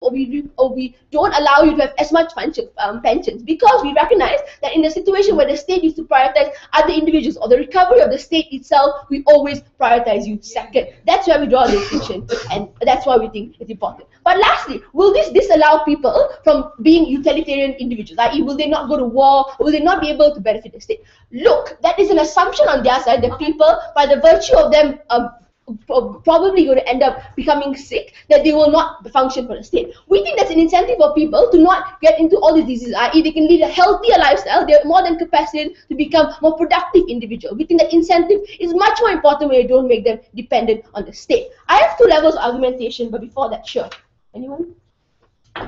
or we don't allow you to have as much pensions, because we recognize that in a situation where the state needs to prioritize other individuals or the recovery of the state itself, we always prioritize you second. That's where we draw the distinction, and that's why we think it's important. But lastly, will this disallow people from being utilitarian individuals? I.e., will they not go to war, or will they not be able to benefit the state? Look, that is an assumption on their side that people, by the virtue of them probably going to end up becoming sick, that they will not function for the state. We think that's an incentive for people to not get into all these diseases, i.e. they can lead a healthier lifestyle, they're more than capacitated to become more productive individual. We think that incentive is much more important when you don't make them dependent on the state. I have two levels of argumentation, but before that, sure. Anyone?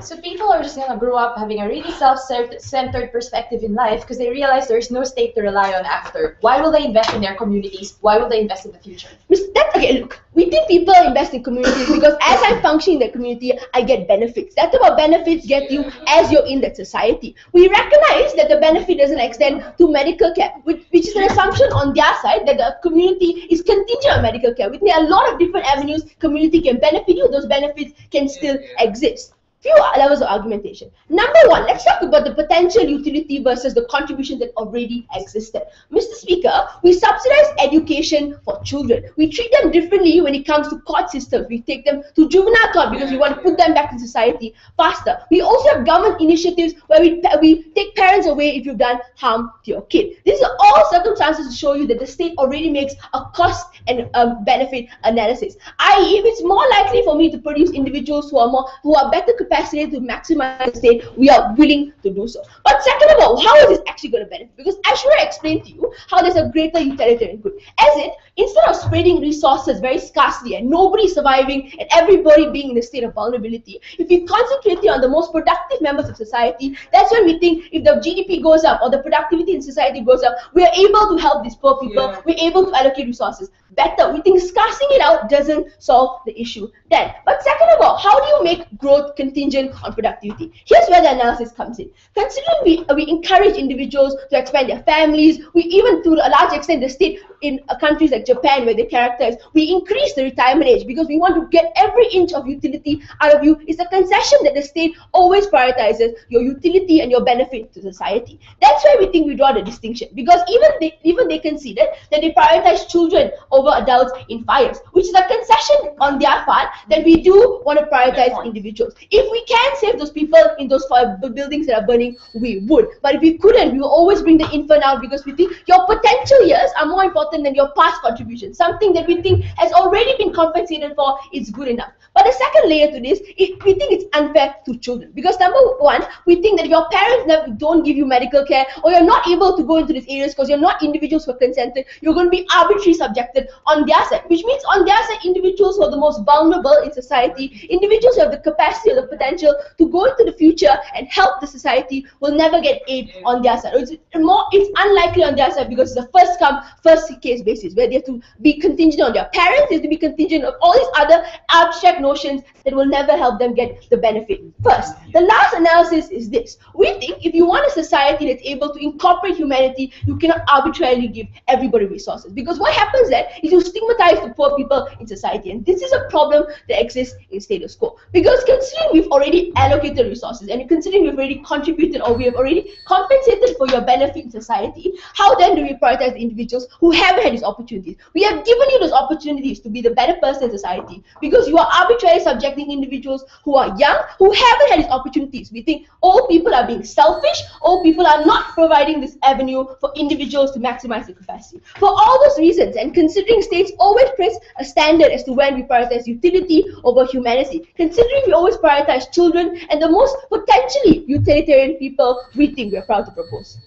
So people are just going to grow up having a really self-centered perspective in life because they realize there's no state to rely on after. Why will they invest in their communities? Why will they invest in the future? Okay, look, we think people invest in communities because as I function in the community, I get benefits. That's what benefits get you as you're in that society. We recognize that the benefit doesn't extend to medical care, which is an assumption on their side that the community is contingent on medical care. We think there are a lot of different avenues community can benefit you, those benefits can still exist. Few levels of argumentation. Number one, let's talk about the potential utility versus the contribution that already existed. Mr. Speaker, we subsidize education for children. We treat them differently when it comes to court systems. We take them to juvenile court because we want to put them back in society faster. We also have government initiatives where we take parents away if you've done harm to your kid. These are all circumstances to show you that the state already makes a cost and benefit analysis. I.e., if it's more likely for me to produce individuals who are better capacity to maximize the state, we are willing to do so. But second of all, how is this actually going to benefit? Because I should have explained to you how there's a greater utilitarian good. Instead of spreading resources very scarcely and nobody surviving and everybody being in a state of vulnerability, if we concentrate on the most productive members of society, that's when we think if the GDP goes up or the productivity in society goes up, we are able to help these poor people, we're able to allocate resources better. We think scarcing it out doesn't solve the issue then. But second of all, how do you make growth contingent on productivity? Here's where the analysis comes in. Considering we encourage individuals to expand their families, we even to a large extent the state in countries like Japan where they characterize, we increase the retirement age because we want to get every inch of utility out of you. It's a concession that the state always prioritizes your utility and your benefit to society. That's why we think we draw the distinction, because even they conceded that they prioritize children over adults in fires, which is a concession on their part that we do want to prioritize individuals. If we can save those people in those buildings that are burning, we would. But if we couldn't, we will always bring the infant out because we think your potential years are more important than your past contribution. Something that we think has already been compensated for is good enough. But the second layer to this, we think it's unfair to children. Because number one, we think that if your parents don't give you medical care or you're not able to go into these areas because you're not individuals who are consented, you're going to be arbitrarily subjected on their side. Which means on their side, individuals who are the most vulnerable in society, individuals who have the capacity or the potential to go into the future and help the society will never get aid on their side. It's unlikely on their side because it's a first come, first case basis where they have to be contingent on their parents, they have to be contingent on all these other abstract notions that will never help them get the benefit first. The last analysis is this. We think if you want a society that's able to incorporate humanity, you cannot arbitrarily give everybody resources. Because what happens then is you stigmatize the poor people in society. And this is a problem that exists in status quo. Because considering we've already allocated resources and considering we've already contributed or we have already compensated for your benefit in society, how then do we prioritize the individuals who haven't had these opportunities? We have given you those opportunities to be the better person in society because you are arbitrarily subjecting individuals who are young, who haven't had these opportunities. We think old people are being selfish, old people are not providing this avenue for individuals to maximize their capacity. For all those reasons, and considering states always place a standard as to when we prioritize utility over humanity, considering we always prioritize children and the most potentially utilitarian people, we think we're proud to propose.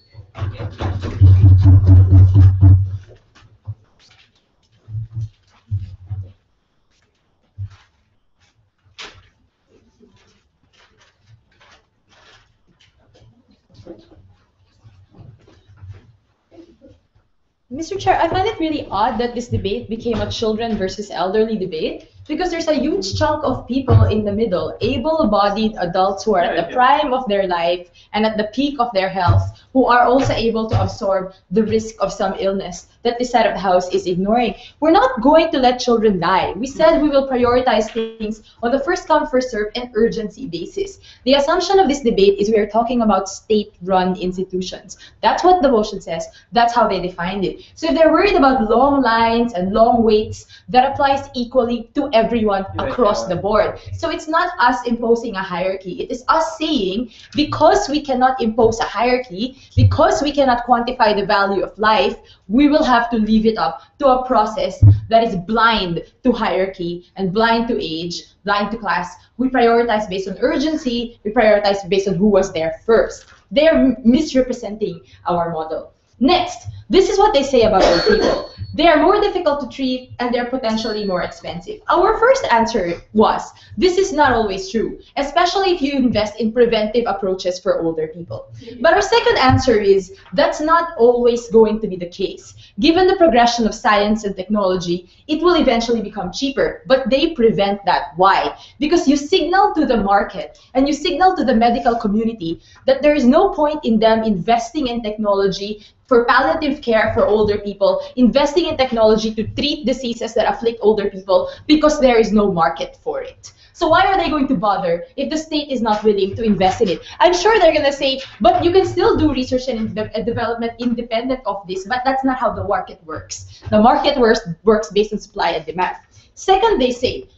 Mr. Chair, I find it really odd that this debate became a children versus elderly debate because there's a huge chunk of people in the middle, able-bodied adults who are at the prime of their life and at the peak of their health, who are also able to absorb the risk of some illness. that this side of the house is ignoring. We're not going to let children die. We said we will prioritize things on the first come, first serve and urgency basis. The assumption of this debate is we are talking about state-run institutions. That's what the motion says. That's how they defined it. So if they're worried about long lines and long waits, that applies equally to everyone across the board. So it's not us imposing a hierarchy. It is us saying, because we cannot impose a hierarchy, because we cannot quantify the value of life, we will have to leave it up to a process that is blind to hierarchy and blind to age, blind to class. We prioritize based on urgency. We prioritize based on who was there first. They're misrepresenting our model. Next, this is what they say about old people. They are more difficult to treat and they're potentially more expensive. Our first answer was, this is not always true, especially if you invest in preventive approaches for older people. But our second answer is, that's not always going to be the case. Given the progression of science and technology, it will eventually become cheaper, but they prevent that. Why? Because you signal to the market and you signal to the medical community that there is no point in them investing in technology for palliative care for older people, investing in technology to treat diseases that afflict older people, because there is no market for it. So why are they going to bother if the state is not willing to invest in it? I'm sure they're going to say, but you can still do research and development independent of this, but that's not how the market works. The market works based on supply and demand. Second, they say,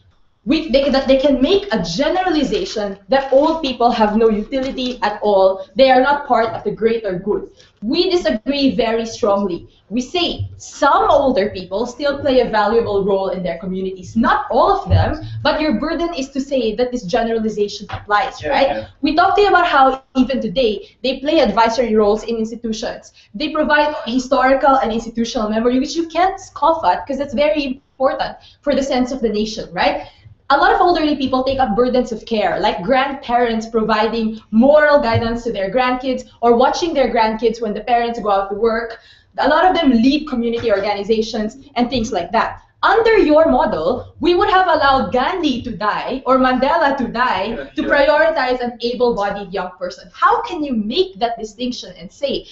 that they can make a generalization that old people have no utility at all. They are not part of the greater good. We disagree very strongly. We say some older people still play a valuable role in their communities. Not all of them, but your burden is to say that this generalization applies, right? Yeah. We talked to you about how even today they play advisory roles in institutions. They provide historical and institutional memory, which you can't scoff at because it's very important for the sense of the nation, right? A lot of elderly people take up burdens of care, like grandparents providing moral guidance to their grandkids or watching their grandkids when the parents go out to work. A lot of them lead community organizations and things like that. Under your model, we would have allowed Gandhi to die or Mandela to die to prioritize an able-bodied young person. How can you make that distinction and say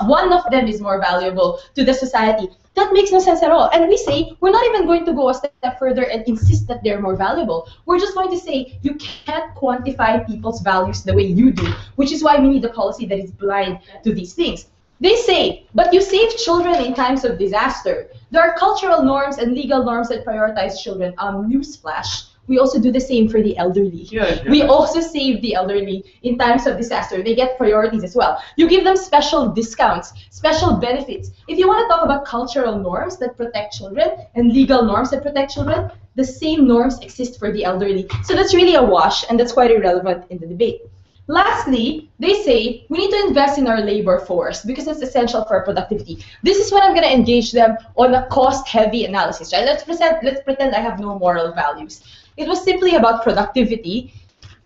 one of them is more valuable to the society? That makes no sense at all. And we say, we're not even going to go a step further and insist that they're more valuable. We're just going to say, you can't quantify people's values the way you do, which is why we need a policy that is blind to these things. They say, but you save children in times of disaster. There are cultural norms and legal norms that prioritize children. Newsflash. We also do the same for the elderly. We also save the elderly in times of disaster. They get priorities as well. You give them special discounts, special benefits. If you want to talk about cultural norms that protect children and legal norms that protect children, the same norms exist for the elderly. So that's really a wash, and that's quite irrelevant in the debate. Lastly, they say we need to invest in our labor force because it's essential for our productivity. This is when I'm going to engage them on a cost-heavy analysis, right? Let's pretend I have no moral values. It was simply about productivity.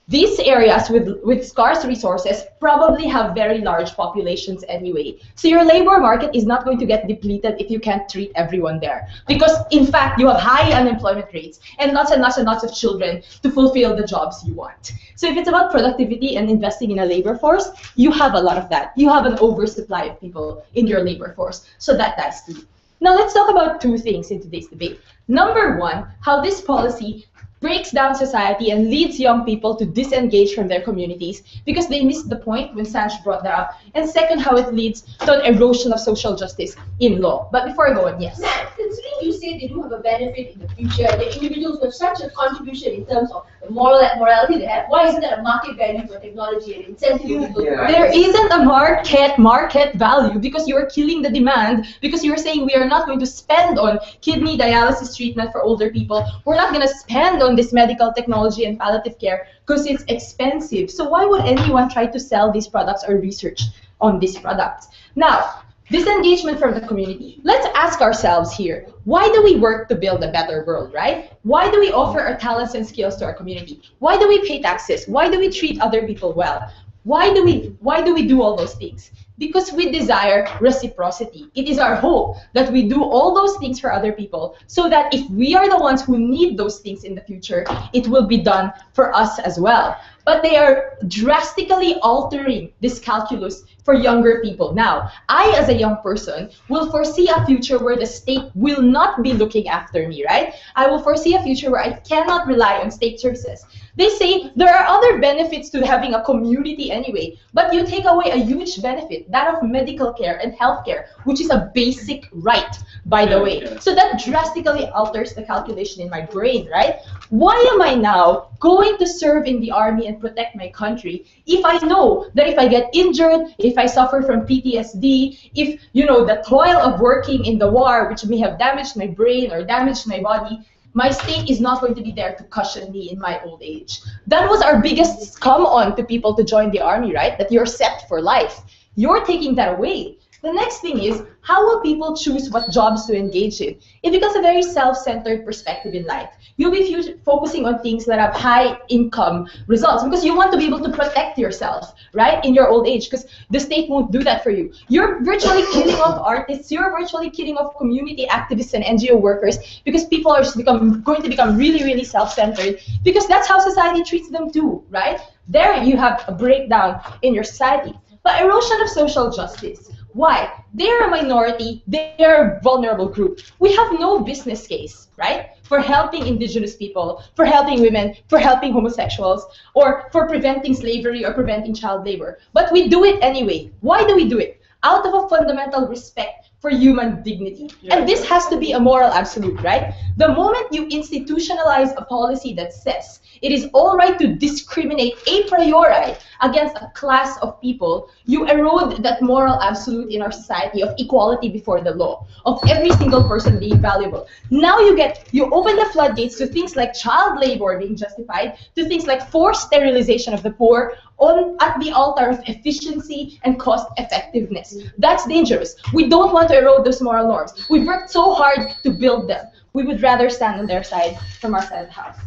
These areas with scarce resources probably have very large populations anyway. So your labor market is not going to get depleted if you can't treat everyone there. Because, in fact, you have high unemployment rates and lots of children to fulfill the jobs you want. So if it's about productivity and investing in a labor force, you have a lot of that. You have an oversupply of people in your labor force. So that dies too. Now let's talk about two things in today's debate. Number one, how this policy breaks down society and leads young people to disengage from their communities because they missed the point when Sanj brought that up. And second, how it leads to an erosion of social justice in law. But before I go on, yes. Matt, considering you say they do have a benefit in the future, the individuals with such a contribution in terms of the morality they have, why isn't there a market value for technology and incentive people? There isn't a market value because you're killing the demand, because you're saying we are not going to spend on kidney dialysis treatment for older people. We're not going to spend on this medical technology and palliative care because it's expensive. So why would anyone try to sell these products or research on these products? Now, disengagement from the community. Let's ask ourselves here, why do we work to build a better world, right? Why do we offer our talents and skills to our community? Why do we pay taxes? Why do we treat other people well? Why do we do all those things? Because we desire reciprocity. It is our hope that we do all those things for other people so that if we are the ones who need those things in the future, it will be done for us as well. but they are drastically altering this calculus for younger people. Now, I as a young person will foresee a future where the state will not be looking after me, right? I will foresee a future where I cannot rely on state services. They say there are other benefits to having a community anyway, but you take away a huge benefit, that of medical care and healthcare, which is a basic right, by the way. So that drastically alters the calculation in my brain, right? Why am I now going to serve in the army and protect my country if I know that if I get injured, if I suffer from PTSD, if, you know, the toil of working in the war, which may have damaged my brain or damaged my body, my state is not going to be there to cushion me in my old age. That was our biggest come on to people to join the army, right? That you're set for life. You're taking that away. The next thing is, how will people choose what jobs to engage in? It becomes a very self-centered perspective in life. You'll be focusing on things that have high income results because you want to be able to protect yourself, right, in your old age, because the state won't do that for you. You're virtually killing off artists, you're virtually killing off community activists and NGO workers because people are just going to become really, really self-centered because that's how society treats them too, right? There you have a breakdown in your society. But erosion of social justice. Why? They're a minority, they're a vulnerable group. We have no business case, right? For helping indigenous people, for helping women, for helping homosexuals, or for preventing slavery or preventing child labor. But we do it anyway. Why do we do it? Out of a fundamental respect for human dignity. And this has to be a moral absolute, right? The moment you institutionalize a policy that says it is all right to discriminate a priori against a class of people, you erode that moral absolute in our society of equality before the law, of every single person being valuable. Now you open the floodgates to things like child labor being justified, to things like forced sterilization of the poor, at the altar of efficiency and cost effectiveness. That's dangerous. We don't want to erode those moral norms. We've worked so hard to build them. We would rather stand on their side from our side of the house.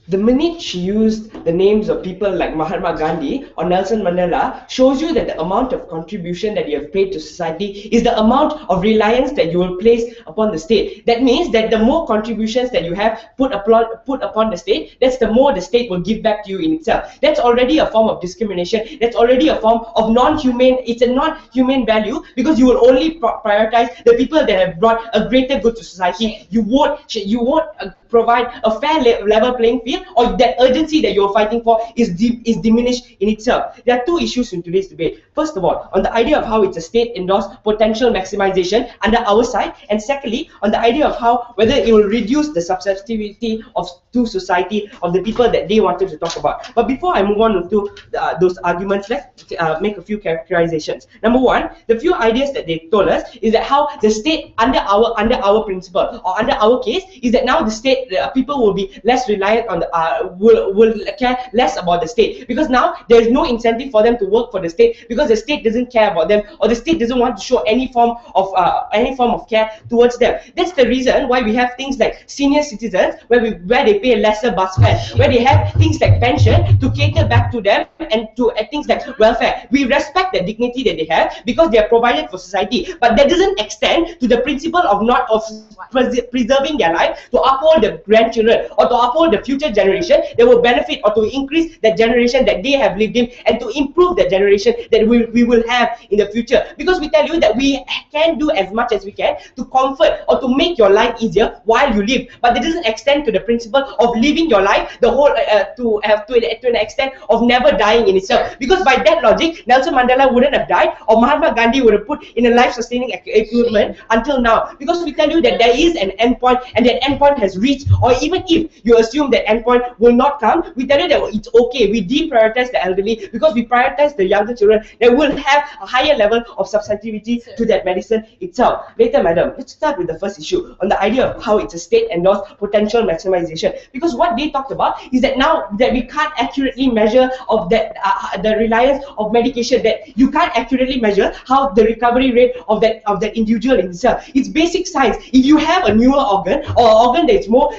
The minute she used the names of people like Mahatma Gandhi or Nelson Mandela shows you that the amount of contribution that you have paid to society is the amount of reliance that you will place upon the state. That means that the more contributions that you have put upon the state, that's the more the state will give back to you in itself. That's already a form of discrimination. That's already a form of non-humane. It's a non-humane value because you will only prioritize the people that have brought a greater good to society. You won't provide a fair level playing field, or that urgency that you're fighting for is diminished in itself. There are two issues in today's debate. First of all, on the idea of how it's a state-endorsed potential maximization under our side, and secondly, on the idea of how whether it will reduce the susceptibility to society of the people that they wanted to talk about. But before I move on to those arguments, let's make a few characterizations. Number one, the few ideas that they told us is that how the state under our principle or under our case is that now the state people will be less reliant on the will care less about the state, because now there is no incentive for them to work for the state because the state doesn't care about them, or the state doesn't want to show any form of care towards them. That's the reason why we have things like senior citizens where they pay a lesser bus fare, where they have things like pension to cater back to them, and to things like welfare. We respect the dignity that they have because they are provided for society, but that doesn't extend to the principle of preserving their life to uphold the grandchildren or to uphold the future generation that will benefit or to increase the generation that they have lived in and to improve the generation that we will have in the future. Because we tell you that we can do as much as we can to comfort or to make your life easier while you live, but it doesn't extend to the principle of living your life the whole to an extent of never dying in itself. Because by that logic, Nelson Mandela wouldn't have died, or Mahatma Gandhi would have put in a life-sustaining equipment until now. Because we tell you that there is an endpoint, and that endpoint has reached, or even if you assume that endpoint will not come, we tell you that it's okay. We deprioritize the elderly because we prioritize the younger children that will have a higher level of susceptibility to that medicine itself. Later, madam, let's start with the first issue on the idea of how it's a state-endorsed potential maximization. Because what they talked about is that now that we can't accurately measure of that the reliance of medication, that you can't accurately measure how the recovery rate of that individual in itself. It's basic science. If you have a newer organ or an organ that's more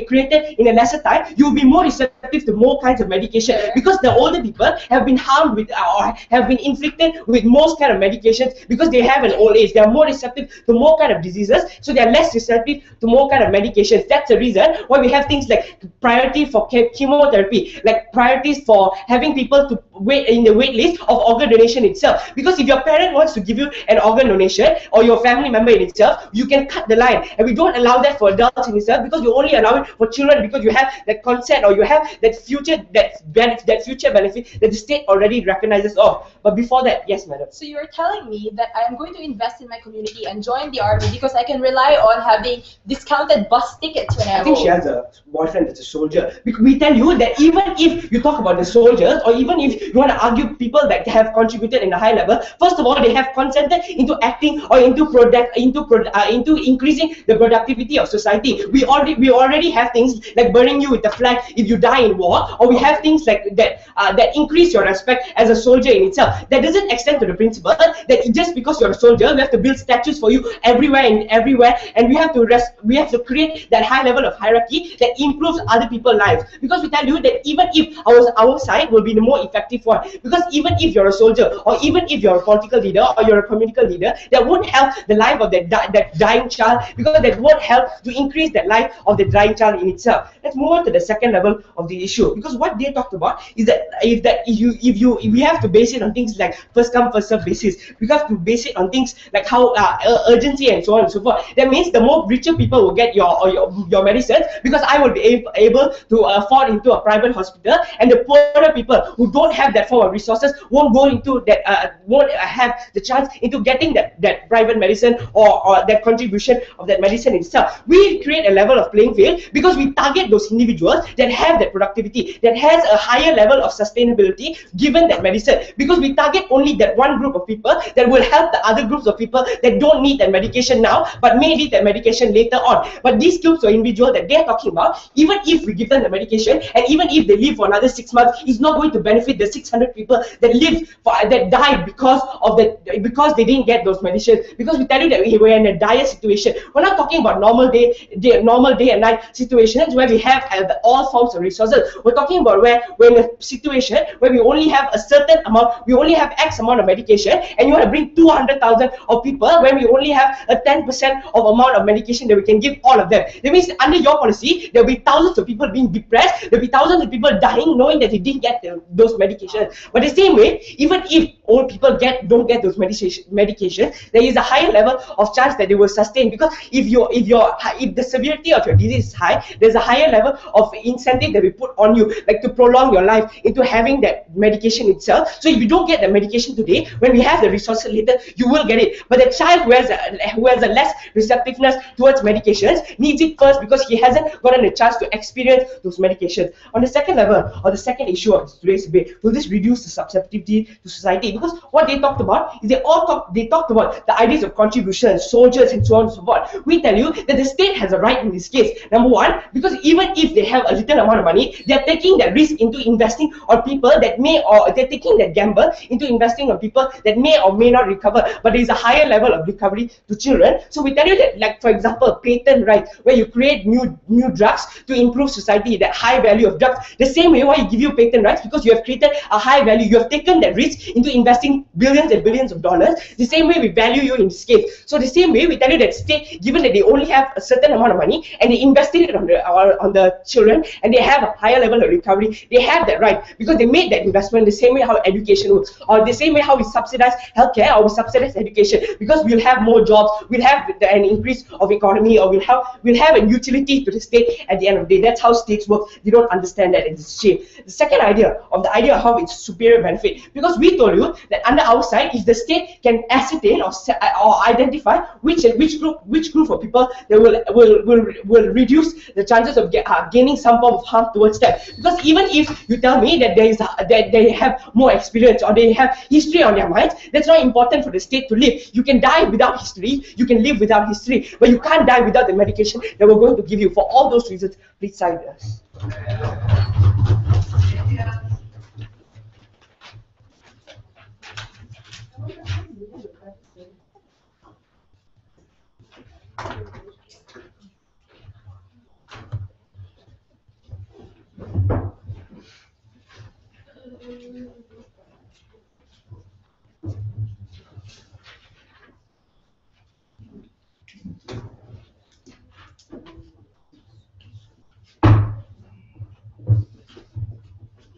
created in a lesser time, you'll be more receptive to more kinds of medication, because the older people have been harmed with or have been inflicted with most kind of medications because they have an old age. They are more receptive to more kind of diseases, so they are less receptive to more kind of medications. That's the reason why we have things like priority for chemotherapy, like priorities for having people to wait in the wait list of organ donation itself. Because if your parent wants to give you an organ donation, or your family member in itself, you can cut the line, and we don't allow that for adults in itself, because we only allow it for children, because you have that consent, or you have that future future benefit that the state already recognizes of. But before that, yes, madam. So you're telling me that I am going to invest in my community and join the army because I can rely on having discounted bus tickets when I think she has a boyfriend that's a soldier. We tell you that even if you talk about the soldiers, or even if you want to argue people that have contributed in a high level, first of all, they have consented into acting or into increasing the productivity of society. We already have things like burning you with the flag if you die in war, or we have things like that that increase your respect as a soldier in itself. That doesn't extend to the principle that just because you're a soldier, we have to build statues for you everywhere, and we have to create that high level of hierarchy that improves other people's lives. Because we tell you that even if our side will be the more effective one, because even if you're a soldier, or even if you're a political leader, or you're a community leader, that won't help the life of that dying child, because that won't help to increase the life of the dying child in itself. Let's move on to the second level of the issue, because what they talked about is that if we have to base it on things like first come first serve basis, we have to base it on things like how urgency and so on and so forth. That means the more richer people will get your medicines, because I will be able to afford into a private hospital, and the poorer people who don't have that form of resources won't go into that, won't have the chance into getting that private medicine or that contribution of that medicine itself. We create a level of playing field because we target those individuals that have that productivity, that has a higher level of sustainability given that medicine, because we target only that one group of people that will help the other groups of people that don't need that medication now but may need that medication later on. But these groups of individuals that they're talking about, even if we give them the medication and even if they live for another 6 months, it's not going to benefit the 600 people that died because they didn't get those medicines. Because we tell you that we're in a dire situation. We're not talking about normal day and night situations where we have all forms of resources. We're talking about where we're in a situation where we only have a certain amount, we only have X amount of medication, and you want to bring 200,000 of people where we only have a 10% of amount of medication that we can give all of them. That means under your policy, there'll be thousands of people being depressed, there'll be thousands of people dying knowing that they didn't get those medications. But the same way, even if old people don't get those medications, there is a higher level of chance that they will sustain. Because if the severity of your disease is high, there's a higher level of incentive that we put on you, like to prolong your life into having that medication itself. So if you don't get the medication today, when we have the resources later, you will get it. But the child who has a less receptiveness towards medications needs it first, because he hasn't gotten a chance to experience those medications. On the second level, or the second issue of today's debate, will this reduce the susceptibility to society? Because what they talked about is they talked about the ideas of contribution, soldiers, and so on and so forth. We tell you that the state has a right in this case. Number one, because even if they have a little amount of money, they're taking that risk into investing on people that may, or they're taking that gamble into investing on people that may or may not recover, but there is a higher level of recovery to children. So we tell you that, like for example, patent rights, where you create new drugs to improve society, that high value of drugs. The same way why you give you patent rights, because you have created a high value. You have taken that risk into investing billions and billions of dollars. The same way we value you in this case. So the same way we tell you that state, given that they only have a certain amount of money and they invested it on the children and they have a higher level of recovery, they have that right because they made that investment the same way how education works, or the same way how we subsidize healthcare or we subsidize education, because we'll have more jobs, we'll have an increase of economy, or we'll have a utility to the state at the end of the day. That's how states work. They don't understand that, it's a shame. The second idea of how it's superior benefit, because we told you that under our side, if the state can ascertain or identify which group of people that will reduce the chances of gaining some form of harm towards them. Because even if you tell me that they have more experience or they have history on their minds, that's not important for the state to live. You can die without history, you can live without history, but you can't die without the medication that we're going to give you. For all those reasons, please sign us.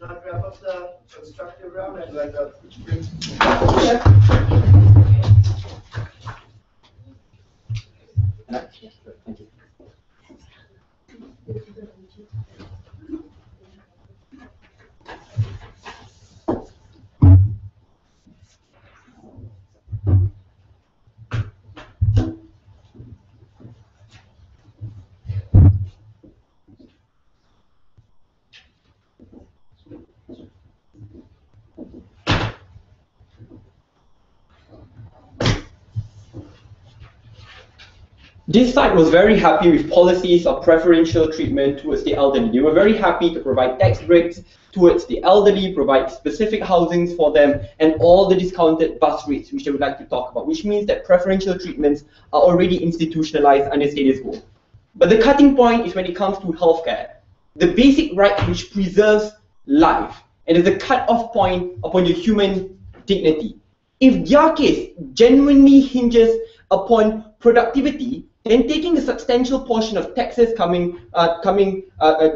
Not wrap up the constructive round and like a Thank you. This side was very happy with policies of preferential treatment towards the elderly. They were very happy to provide tax breaks towards the elderly, provide specific housings for them, and all the discounted bus rates, which they would like to talk about, which means that preferential treatments are already institutionalized under status quo. But the cutting point is when it comes to healthcare, the basic right which preserves life, and is the cut-off point upon your human dignity. If their case genuinely hinges upon productivity, then taking a substantial portion of taxes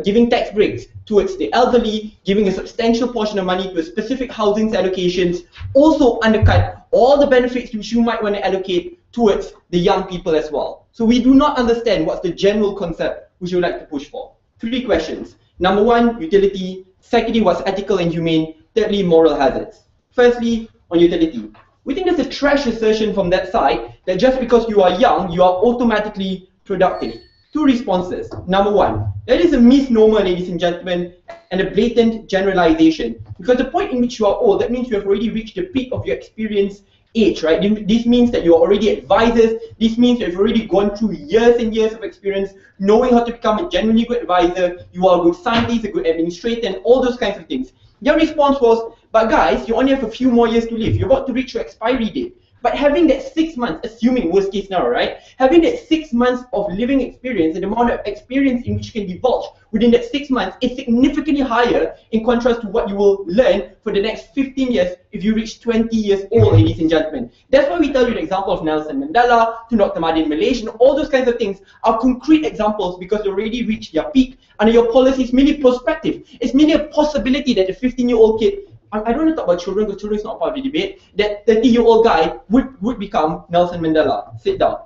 giving tax breaks towards the elderly, giving a substantial portion of money to specific housing allocations, also undercut all the benefits which you might want to allocate towards the young people as well. So we do not understand what's the general concept which we would like to push for. 3 questions. Number 1, utility. Secondly, what's ethical and humane. Thirdly, moral hazards. Firstly, on utility. We think there's a trash assertion from that side that just because you are young, you are automatically productive. 2 responses. Number 1, that is a misnomer, ladies and gentlemen, and a blatant generalization. Because the point in which you are old, that means you have already reached the peak of your experience age, right? This means that you are already advisors. This means that you've already gone through years and years of experience, knowing how to become a genuinely good advisor. You are a good scientist, a good administrator, and all those kinds of things. Their response was, but guys, you only have a few more years to live. You're about to reach your expiry date. But having that 6 months, assuming worst case now, right? Having that 6 months of living experience and the amount of experience in which you can divulge within that 6 months is significantly higher in contrast to what you will learn for the next 15 years if you reach 20 years old, ladies and gentlemen. That's why we tell you the example of Nelson Mandela, to Dr. Mahathir Malaysia, all those kinds of things are concrete examples because they already reached their peak and your policy is merely prospective. It's merely a possibility that a 15-year-old kid, I don't want to talk about children because children is not part of the debate, that 30-year-old guy would become Nelson Mandela. Sit down.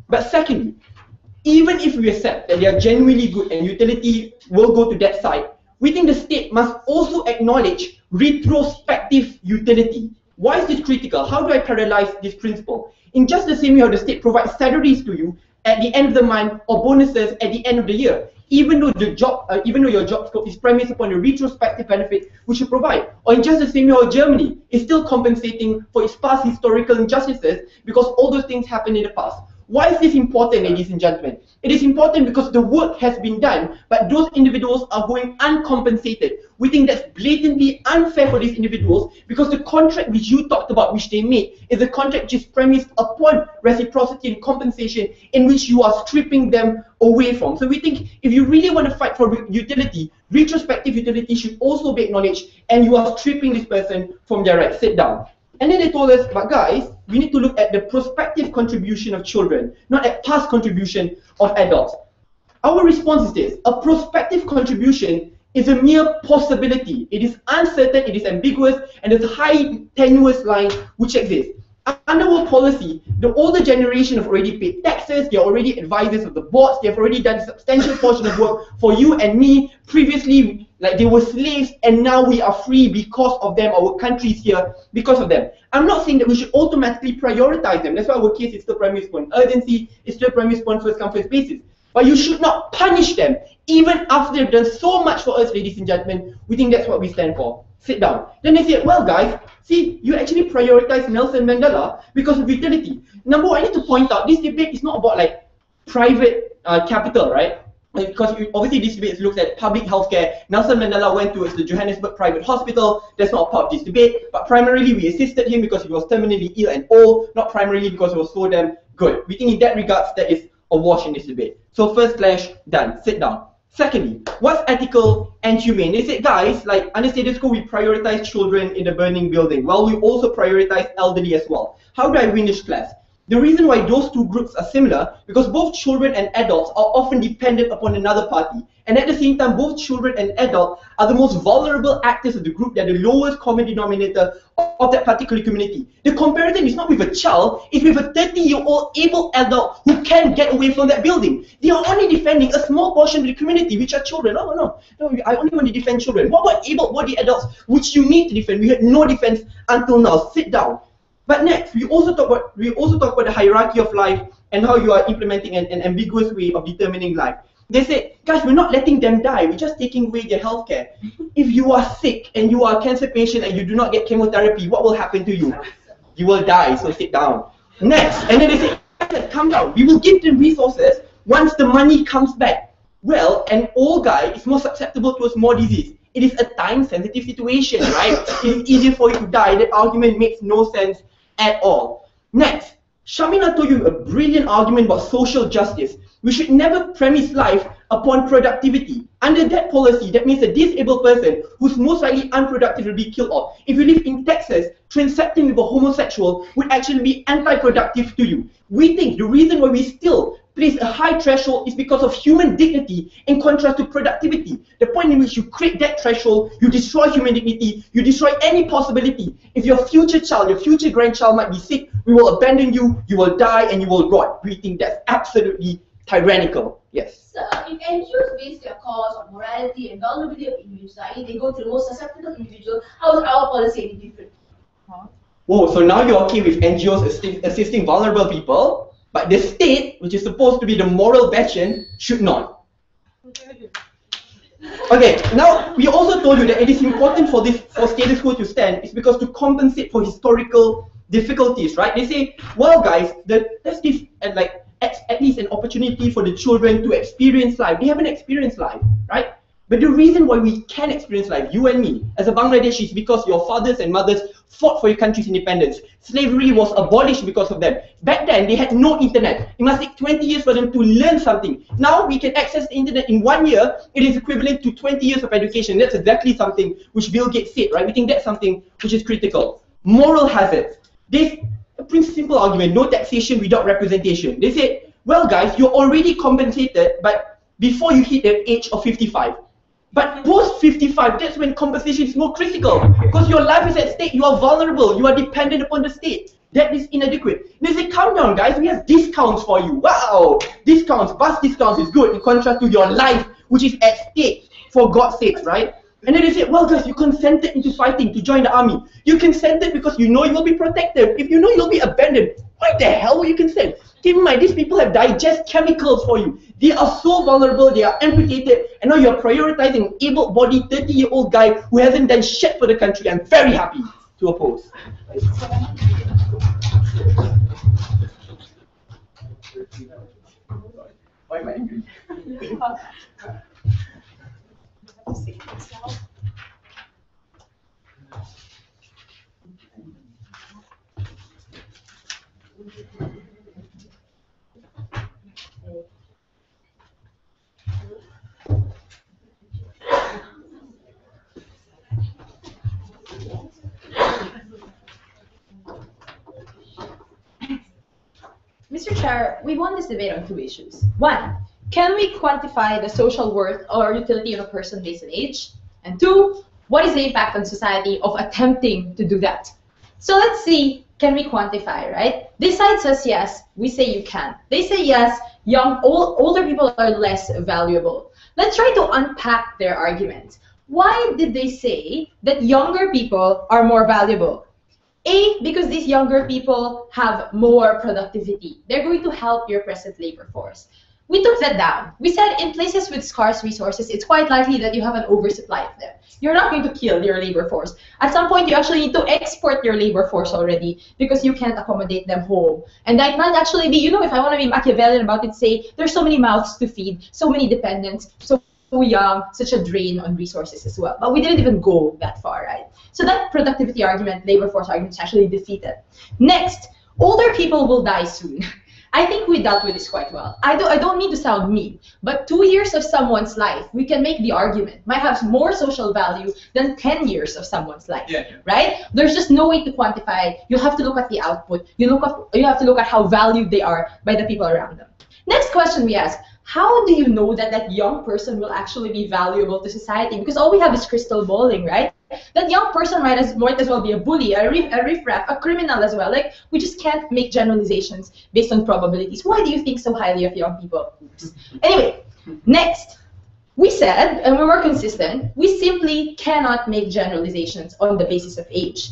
But secondly, even if we accept that they are genuinely good and utility will go to that side, we think the state must also acknowledge retrospective utility. Why is this critical? How do I parallelize this principle? In just the same way how the state provides salaries to you at the end of the month or bonuses at the end of the year, even though your job scope is premised upon a retrospective benefit which you provide. Or in just the same way how Germany is still compensating for its past historical injustices because all those things happened in the past. Why is this important, ladies and gentlemen? It is important because the work has been done, but those individuals are going uncompensated. We think that's blatantly unfair for these individuals because the contract which you talked about, which they made, is a contract which is premised upon reciprocity and compensation, in which you are stripping them away from. So we think if you really want to fight for utility, retrospective utility should also be acknowledged, and you are stripping this person from their rights. Sit down. And then they told us, but guys, we need to look at the prospective contribution of children, not at past contribution of adults. Our response is this: a prospective contribution is a mere possibility. It is uncertain, it is ambiguous, and there's a high tenuous line which exists. Under our policy, the older generation have already paid taxes, they're already advisors of the boards, they've already done a substantial portion of work for you and me. Previously, like, they were slaves, and now we are free because of them. Our country's here because of them. I'm not saying that we should automatically prioritize them. That's why our case is still premised upon urgency, it's still premised upon first come first basis. But you should not punish them, even after they've done so much for us, ladies and gentlemen. We think that's what we stand for. Sit down. Then they said, well guys, see, you actually prioritize Nelson Mandela because of utility. Number one, I need to point out, this debate is not about like private capital, right? Because obviously this debate looks at public healthcare. Nelson Mandela went to the Johannesburg private hospital. That's not part of this debate. But primarily we assisted him because he was terminally ill and old, not primarily because he was so damn good. We think in that regards, that is a wash in this debate. So first clash, done. Sit down. Secondly, what's ethical and humane? They said, guys, like under status quo, we prioritize children in the burning building. Well, we also prioritize elderly as well. How do I win this class? The reason why those two groups are similar, because both children and adults are often dependent upon another party. And at the same time, both children and adults are the most vulnerable actors of the group. They're the lowest common denominator of that particular community. The comparison is not with a child, it's with a 30-year-old able adult who can get away from that building. They are only defending a small portion of the community, which are children. No, I only want to defend children. What about able-bodied adults, which you need to defend? We had no defense until now. Sit down. But next, we also talk about the hierarchy of life and how you are implementing an ambiguous way of determining life. They say, guys, we're not letting them die, we're just taking away their healthcare. If you are sick and you are a cancer patient and you do not get chemotherapy, what will happen to you? You will die, so sit down. Next, and then they say, calm down, we will give them resources once the money comes back. Well, an old guy is more susceptible to a small disease. It is a time-sensitive situation, right? It is easier for you to die. That argument makes no sense at all. Next, Sharmina told you a brilliant argument about social justice. We should never premise life upon productivity. Under that policy, that means a disabled person who's most likely unproductive will be killed off. If you live in Texas, transacting with a homosexual would actually be anti-productive to you. We think the reason why we still place a high threshold is because of human dignity in contrast to productivity. The point in which you create that threshold, you destroy human dignity, you destroy any possibility. If your future child, your future grandchild might be sick, we will abandon you, you will die, and you will rot. We think that's absolutely tyrannical. Yes. So, if NGOs base their cause on morality and vulnerability of individual society, they go to the most susceptible individual. How is our policy any different? Whoa, so now you're okay with NGOs assisting vulnerable people, but the state, which is supposed to be the moral bastion, should not. Okay, now we also told you that it is important for status quo to stand, is because to compensate for historical difficulties, right? They say, well guys, let's give at least an opportunity for the children to experience life. They haven't experienced life, right? But the reason why we can experience life, you and me, as a Bangladeshi, is because your fathers and mothers fought for your country's independence. Slavery was abolished because of them. Back then, they had no internet. It must take 20 years for them to learn something. Now, we can access the internet in 1 year. It is equivalent to 20 years of education. That's exactly something which Bill Gates said, right? We think that's something which is critical. Moral hazards. There's a pretty simple argument, no taxation without representation. They said, well guys, you're already compensated, but before you hit the age of 55. But post 55, that's when compensation is more critical, because your life is at stake, you are vulnerable, you are dependent upon the state. That is inadequate. They say, calm down guys, we have discounts for you. Wow, discounts, bus discounts is good in contrast to your life, which is at stake, for God's sakes, right? And then they say, well guys, you consented into fighting to join the army. You consented because you know you will be protected. If you know you'll be abandoned, why the hell will you consent? Keep in mind, these people have digest chemicals for you. They are so vulnerable, they are amputated, and now you're prioritizing an able-bodied 30-year-old guy who hasn't done shit for the country. I'm very happy to oppose. Why am I angry? Mr. Chair, we won this debate on two issues. One, can we quantify the social worth or utility of a person based on age? And two, what is the impact on society of attempting to do that? So let's see, can we quantify, right? This side says yes, we say you can. They say yes, older people are less valuable. Let's try to unpack their argument. Why did they say that younger people are more valuable? A, because these younger people have more productivity. They're going to help your present labor force. We took that down. We said in places with scarce resources, it's quite likely that you have an oversupply of them. You're not going to kill your labor force. At some point, you actually need to export your labor force already because you can't accommodate them home. And that might actually be, if I want to be Machiavellian about it, say, there's so many mouths to feed, so many dependents, so young, such a drain on resources as well. But we didn't even go that far, right? So that productivity argument, labor force argument is actually defeated. Next, older people will die soon. I think we dealt with this quite well. I don't mean to sound mean, but 2 years of someone's life, we can make the argument, might have more social value than 10 years of someone's life, right? There's just no way to quantify it. You have to look at the output. You have to look at how valued they are by the people around them. Next question we ask, how do you know that that young person will actually be valuable to society? Because all we have is crystal balling, right? That young person might as well be a bully, a riffraff, a criminal as well. Like, we just can't make generalizations based on probabilities. Why do you think so highly of young people? Oops. Anyway, next. We said, and we were consistent, we simply cannot make generalizations on the basis of age.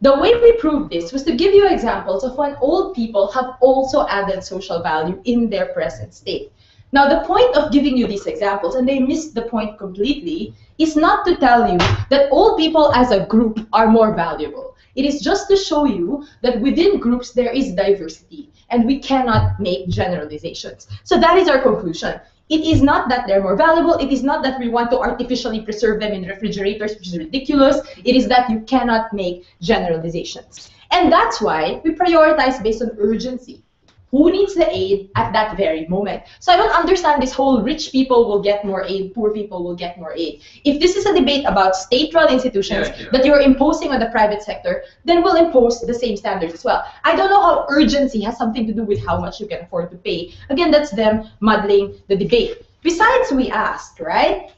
The way we proved this was to give you examples of when old people have also added social value in their present state. Now, the point of giving you these examples, and they missed the point completely, is not to tell you that old people as a group are more valuable. It is just to show you that within groups there is diversity, and we cannot make generalizations. So that is our conclusion. It is not that they're more valuable. It is not that we want to artificially preserve them in refrigerators, which is ridiculous. It is that you cannot make generalizations. And that's why we prioritize based on urgency. Who needs the aid at that very moment? So I don't understand this whole rich people will get more aid, poor people will get more aid. If this is a debate about state-run institutions that you're imposing on the private sector, then we'll impose the same standards as well. I don't know how urgency has something to do with how much you can afford to pay. Again, that's them muddling the debate. Besides, we asked, right?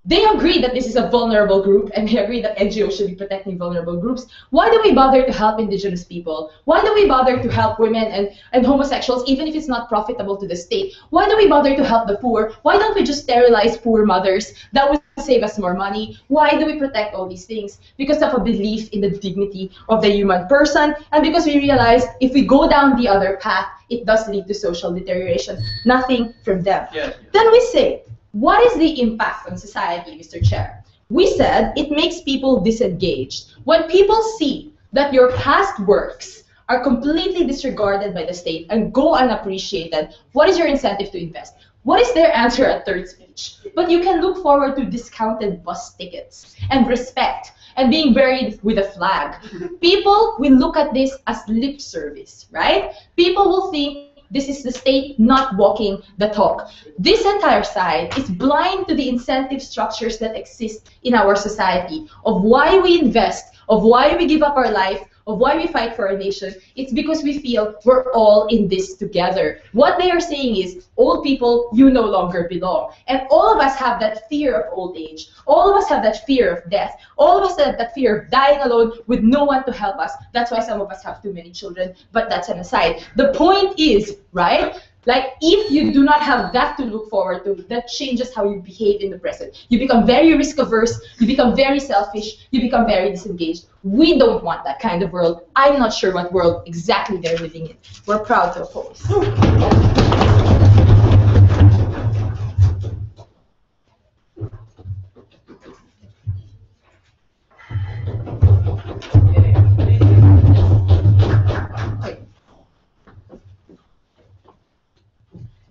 They agree that this is a vulnerable group, and they agree that NGOs should be protecting vulnerable groups. Why do we bother to help indigenous people? Why do we bother to help women and homosexuals, even if it's not profitable to the state? Why do we bother to help the poor? Why don't we just sterilize poor mothers? That would save us more money. Why do we protect all these things? Because of a belief in the dignity of the human person, and because we realize if we go down the other path, it does lead to social deterioration. Nothing from them. Then we say, what is the impact on society, Mr. Chair? We said it makes people disengaged. When people see that your past works are completely disregarded by the state and go unappreciated, what is your incentive to invest? What is their answer at third speech? But you can look forward to discounted bus tickets and respect and being buried with a flag. People will look at this as lip service, right? People will think this is the state not walking the talk. This entire side is blind to the incentive structures that exist in our society, of why we invest, of why we give up our life, of why we fight for our nation. It's because we feel we're all in this together. What they are saying is, old people, you no longer belong. And all of us have that fear of old age. All of us have that fear of death. All of us have that fear of dying alone with no one to help us. That's why some of us have too many children, but that's an aside. The point is, right? Like, if you do not have that to look forward to, that changes how you behave in the present. You become very risk-averse, you become very selfish, you become very disengaged. We don't want that kind of world. I'm not sure what world exactly they're living in. We're proud to oppose.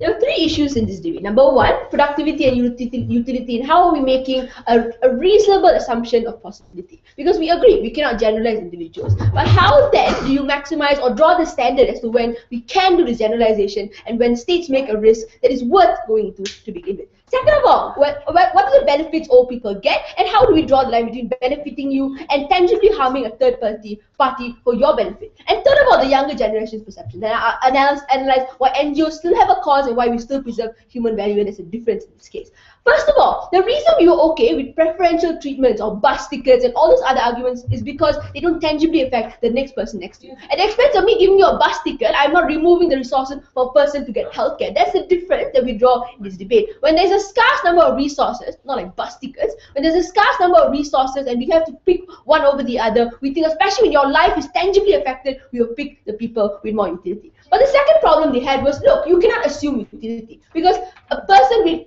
There are three issues in this debate. Number one, productivity and utility, and how are we making a reasonable assumption of possibility? Because we agree, we cannot generalize individuals. But how then do you maximize or draw the standard as to when we can do this generalization and when states make a risk that is worth going to begin with? Second of all, what are the benefits all people get, and how do we draw the line between benefiting you and tangibly harming a third party for your benefit? And third of all, the younger generation's perception. And I analyze why NGOs still have a cause and why we still preserve human value, and there's a difference in this case. First of all, the reason we were okay with preferential treatments or bus tickets and all those other arguments is because they don't tangibly affect the next person next to you. At the expense of me giving you a bus ticket, I'm not removing the resources for a person to get healthcare. That's the difference that we draw in this debate. When there's a scarce number of resources, not like bus tickets, when there's a scarce number of resources and we have to pick one over the other, we think, especially when your life is tangibly affected, we will pick the people with more utility. But the second problem they had was, look, you cannot assume utility, because a person with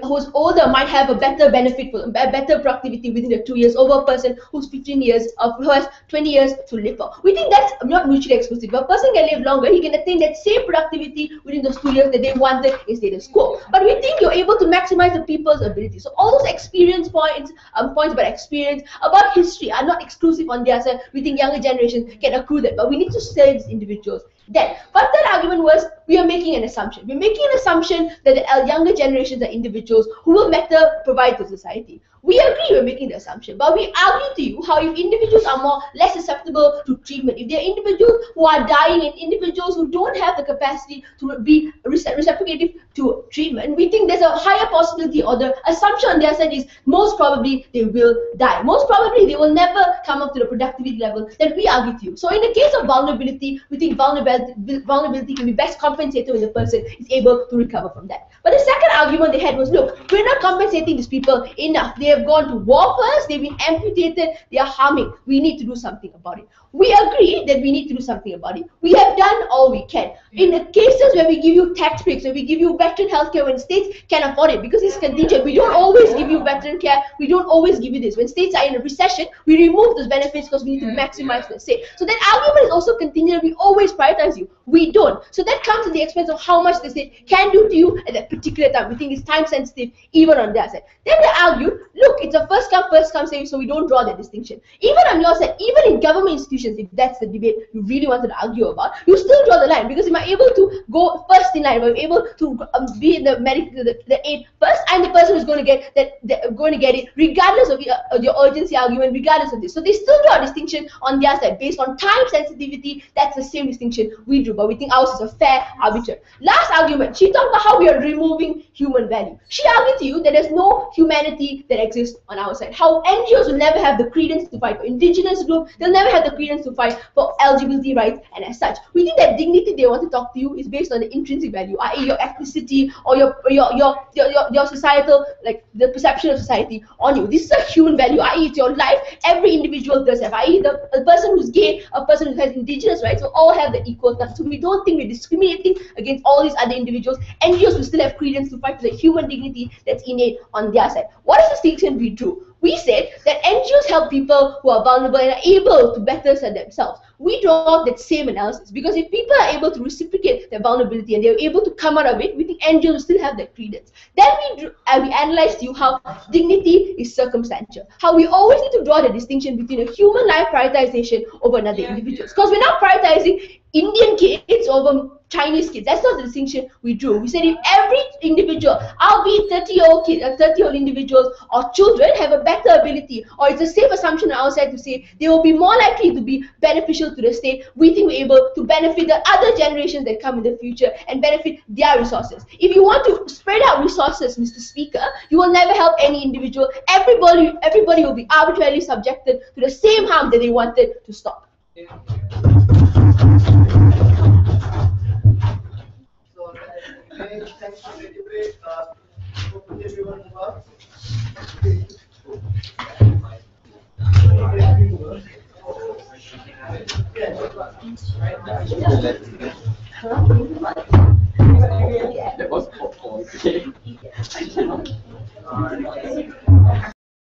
who's older might have a better benefit, a better productivity within the 2 years over a person who's 15 years, who has 20 years to live for. We think that's not mutually exclusive. If a person can live longer, he can attain that same productivity within those 2 years that they wanted in status quo. But we think you're able to maximize the people's ability. So all those experience points, points about experience, about history are not exclusive on their side. We think younger generations can accrue that, but we need to study these individuals. Then, but that argument was, we are making an assumption. We're making an assumption that the younger generations are individuals who will better provide to society. We agree we're making the assumption, but we argue to you how if individuals are less susceptible to treatment, if they're individuals who are dying and individuals who don't have the capacity to be reciprocative to treatment, we think there's a higher possibility, or the assumption on their side is most probably they will die. Most probably they will never come up to the productivity level that we argue to you. So in the case of vulnerability, we think vulnerability can be best compensated when the person is able to recover from that. But the second argument they had was, look, we're not compensating these people enough. They have gone to war first, they've been amputated, they are harming. We need to do something about it. We agree that we need to do something about it. We have done all we can. In the cases where we give you tax breaks, where we give you veteran healthcare when states can afford it, because it's contingent, we don't always give you veteran care, we don't always give you this. When states are in a recession, we remove those benefits because we need to maximize the state. So that argument is also contingent. We always prioritize you. We don't. So that comes at the expense of how much the state can do to you at that particular time. We think it's time sensitive even on their side. Then they argued, look, it's a first come save, so we don't draw that distinction. Even on your side, even in government institutions, if that's the debate you really wanted to argue about, you still draw the line, because if I'm able to go first in line, if I'm able to be in the medical, the aid first, I'm the person who's going to get it, regardless of your urgency argument, regardless of this. So they still draw a distinction on their side based on time sensitivity. That's the same distinction we drew, but we think ours is a fair arbiter. Last argument, she talked about how we are removing human value. She argued to you that there's no humanity that exists on our side. How NGOs will never have the credence to fight for indigenous groups, they'll never have the credence to fight for LGBT rights, and as such, we think that dignity they want to talk to you is based on the intrinsic value, i.e. your ethnicity or your societal, like the perception of society on you. This is a human value, i.e. it's your life. Every individual does have, i.e. a person who's gay, a person who has indigenous rights, will all have the equal term. So we don't think we're discriminating against all these other individuals. NGOs will still have credence to fight for the human dignity that's innate on their side. What is the distinction we drew? We said that NGOs help people who are vulnerable and are able to better serve themselves. We draw that same analysis, because if people are able to reciprocate their vulnerability and they're able to come out of it, we think NGOs will still have that credence. Then we analyzed you how dignity is circumstantial, how we always need to draw the distinction between a human life prioritization over another individuals, because we're not prioritizing Indian kids over Chinese kids. That's not the distinction we drew. We said if every individual, albeit 30-year-old kids, 30-year-old individuals or children have a better ability, or it's a safe assumption on our side to say they will be more likely to be beneficial to the state, we think we're able to benefit the other generations that come in the future and benefit their resources. If you want to spread out resources, Mr. Speaker, you will never help any individual. Everybody will be arbitrarily subjected to the same harm that they wanted to stop. So, thanks for the debate. Hopefully everyone move up. Yeah.